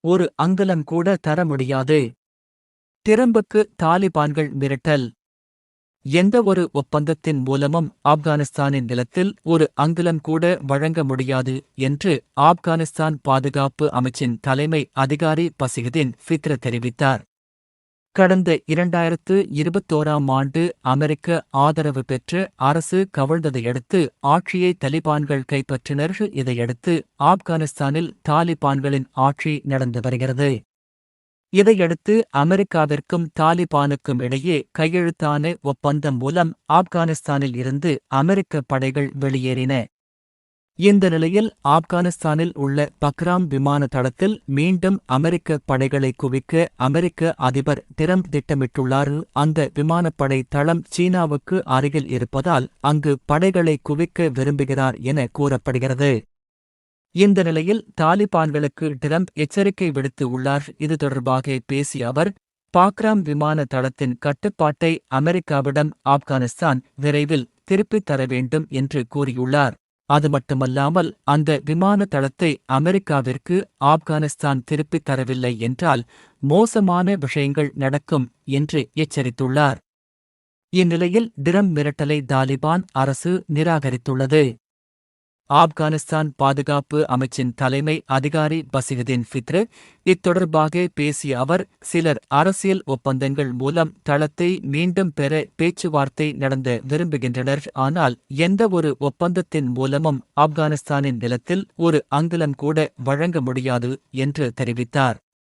ஒரு அங்குலம் கூட தர முடியாது. டிரம்புக்கு தாலிபான்கள் மிரட்டல். எந்த ஒரு ஒப்பந்தத்தின் மூலமும் ஆப்கானிஸ்தானின் நிலத்தில் ஒரு அங்குலம் கூட வழங்க முடியாது என்று ஆப்கானிஸ்தான் பாதுகாப்பு அமைச்சின் தலைமை அதிகாரி பசிகுதீன் ஃபித்ர தெரிவித்தார். கடந்த 2021ஆம் ஆண்டு அமெரிக்க ஆதரவு பெற்ற அரசு கவிழ்ந்ததையடுத்து ஆட்சியை தலிபான்கள் கைப்பற்றினர். இதையடுத்து ஆப்கானிஸ்தானில் தாலிபான்களின் ஆட்சி நடந்து வருகிறது. இதையடுத்து அமெரிக்காவிற்கும் தாலிபானுக்கும் இடையே கையெழுத்தான ஒப்பந்தம் மூலம் ஆப்கானிஸ்தானில் இருந்து அமெரிக்க படைகள் வெளியேறின. இந்த நிலையில் ஆப்கானிஸ்தானில் உள்ள பக்ராம் விமான தளத்தில் மீண்டும் அமெரிக்க படைகளை குவிக்க அமெரிக்க அதிபர் டிரம்ப் திட்டமிட்டுள்ளார். அந்த விமானப்படை தளம் சீனாவுக்கு அருகில் இருப்பதால் அங்கு படைகளை குவிக்க விரும்புகிறார் என கூறப்படுகிறது. இந்த நிலையில் தாலிபான்களுக்கு டிரம்ப் எச்சரிக்கை விடுத்து உள்ளார். இது தொடர்பாக பேசிய அவர், பாக்ராம் விமான தளத்தின் கட்டுப்பாட்டை அமெரிக்காவிடம் ஆப்கானிஸ்தான் விரைவில் திருப்பித் தர வேண்டும் என்று கூறியுள்ளார். அது மட்டுமல்லாமல் அந்த விமான தளத்தை அமெரிக்காவிற்கு ஆப்கானிஸ்தான் திருப்பித் தரவில்லை என்றால் மோசமான விஷயங்கள் நடக்கும் என்று எச்சரித்துள்ளார். இந்நிலையில் டிரம்ப் மிரட்டலை தாலிபான் அரசு நிராகரித்துள்ளது. ஆப்கானிஸ்தான் பாதுகாப்பு அமைச்சின் தலைமை அதிகாரி பசிகுதீன் ஃபித்ர இத்தொடர்பாக பேசிய அவர், சிலர் அரசியல் ஒப்பந்தங்கள் மூலம் தளத்தை மீண்டும் பெற பேச்சுவார்த்தை நடத்த விரும்புகின்றனர். ஆனால் எந்த ஒரு ஒப்பந்தத்தின் மூலமும் ஆப்கானிஸ்தானின் நிலத்தில் ஒரு அங்குலம் கூட வழங்க முடியாது என்று தெரிவித்தார்.